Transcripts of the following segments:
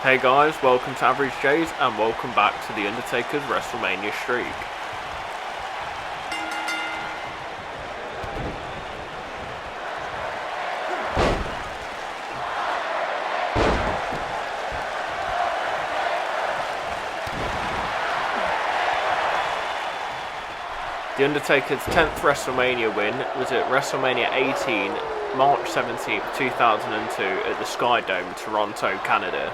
Hey guys, welcome to Average J's and welcome back to the Undertaker's Wrestlemania Streak. The Undertaker's 10th WrestleMania win was at WrestleMania 18, March 17, 2002 at the Skydome, Toronto, Canada.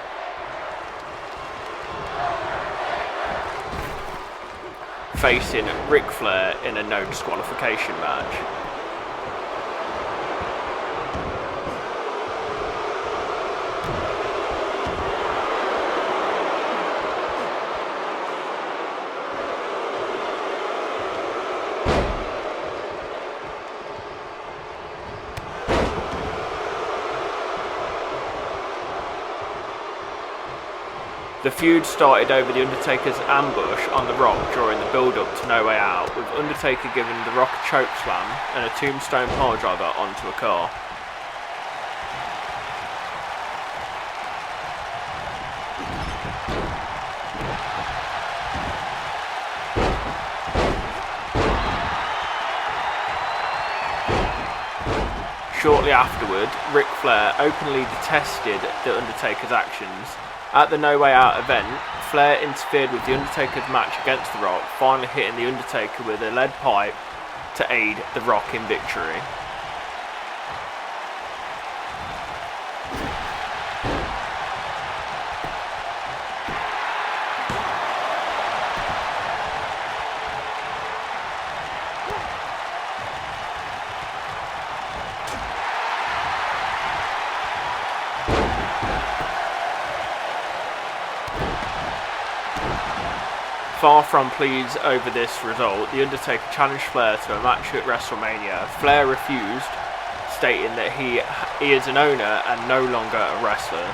Facing Ric Flair in a no disqualification match. The feud started over the Undertaker's ambush on The Rock during the build-up to No Way Out, with Undertaker giving The Rock a chokeslam and a Tombstone Piledriver onto a car. Shortly afterward, Ric Flair openly detested the Undertaker's actions. At the No Way Out event, Flair interfered with the Undertaker's match against The Rock, finally hitting the Undertaker with a lead pipe to aid The Rock in victory. Far from pleased over this result, The Undertaker challenged Flair to a match at WrestleMania. Flair refused, stating that he is an owner and no longer a wrestler.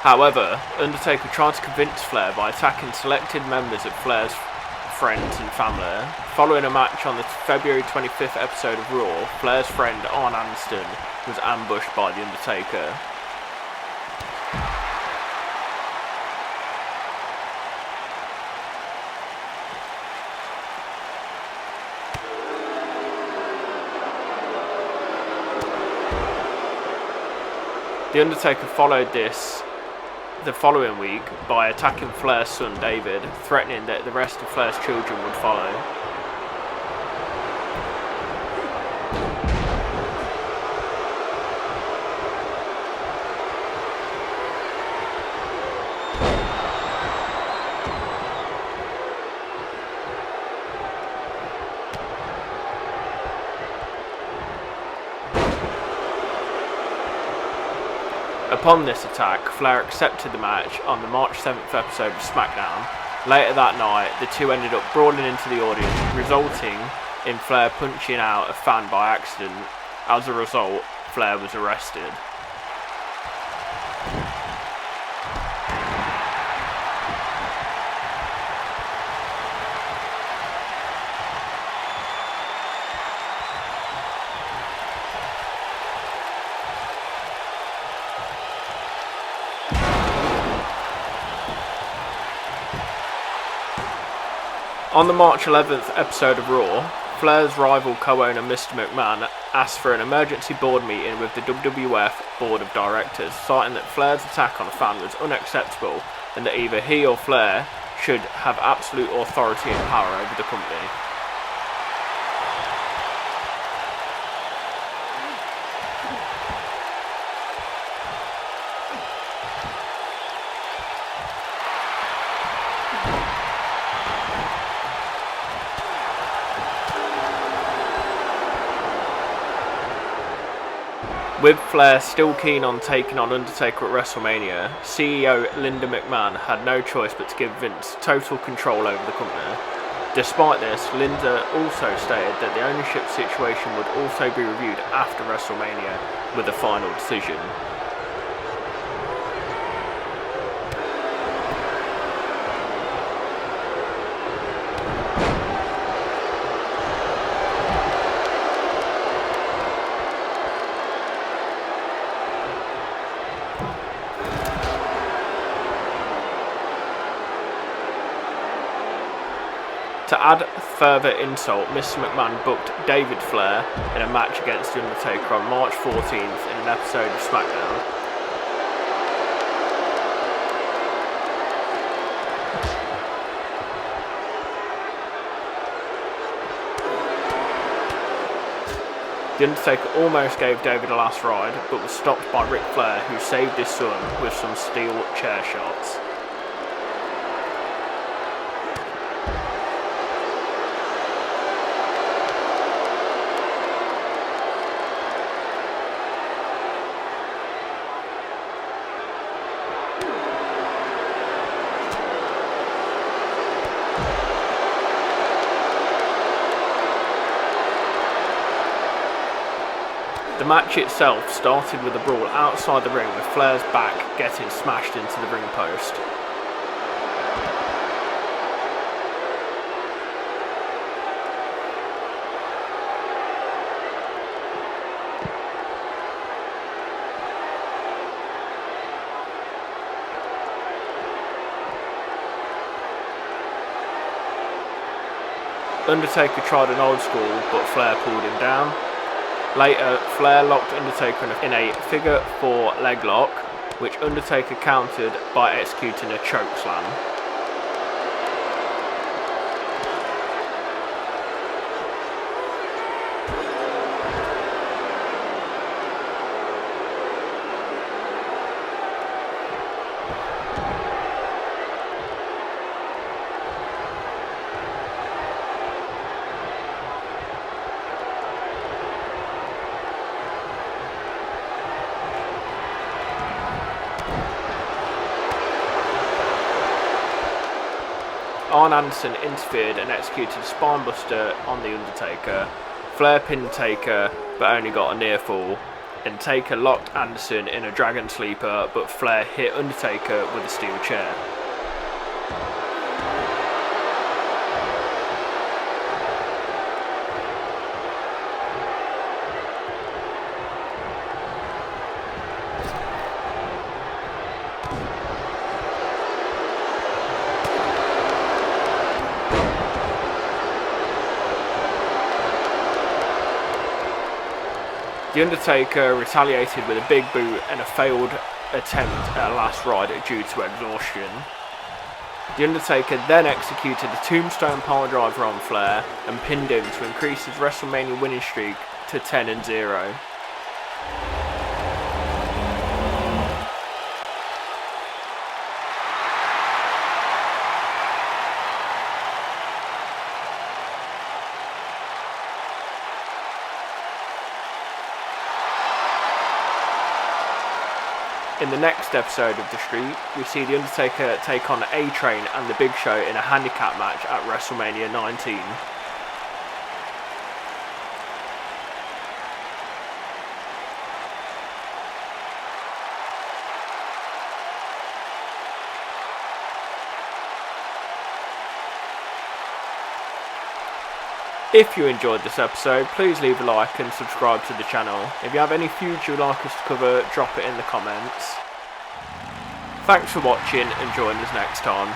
However, Undertaker tried to convince Flair by attacking selected members of Flair's friends and family. Following a match on the February 25th episode of Raw, Flair's friend Arn Anderson was ambushed by The Undertaker. The Undertaker followed this the following week by attacking Flair's son David, threatening that the rest of Flair's children would follow. Upon this attack, Flair accepted the match on the March 7th episode of SmackDown. Later that night, the two ended up brawling into the audience, resulting in Flair punching out a fan by accident. As a result, Flair was arrested. On the March 11th episode of Raw, Flair's rival co-owner Mr. McMahon asked for an emergency board meeting with the WWF Board of Directors, citing that Flair's attack on a fan was unacceptable and that either he or Flair should have absolute authority and power over the company. With Flair still keen on taking on Undertaker at WrestleMania, CEO Linda McMahon had no choice but to give Vince total control over the company. Despite this, Linda also stated that the ownership situation would also be reviewed after WrestleMania with a final decision. further insult, Mr. McMahon booked David Flair in a match against The Undertaker on March 14th in an episode of SmackDown. The Undertaker almost gave David a last ride, but was stopped by Ric Flair, who saved his son with some steel chair shots. The match itself started with a brawl outside the ring, with Flair's back getting smashed into the ring post. Undertaker tried an old school, but Flair pulled him down. Later, Flair locked Undertaker in a figure 4 leg lock, which Undertaker countered by executing a chokeslam. Arn Anderson interfered and executed a spinebuster on The Undertaker. Flair pinned Taker, but only got a near fall, and Taker locked Anderson in a dragon sleeper, but Flair hit Undertaker with a steel chair. The Undertaker retaliated with a big boot and a failed attempt at a last ride due to exhaustion. The Undertaker then executed the Tombstone Piledriver on Flair and pinned him to increase his WrestleMania winning streak to 10-0. In the next episode of The Streak, we see The Undertaker take on A-Train and The Big Show in a handicap match at WrestleMania 19. If you enjoyed this episode, please leave a like and subscribe to the channel. If you have any feuds you would like us to cover, drop it in the comments. Thanks for watching and join us next time.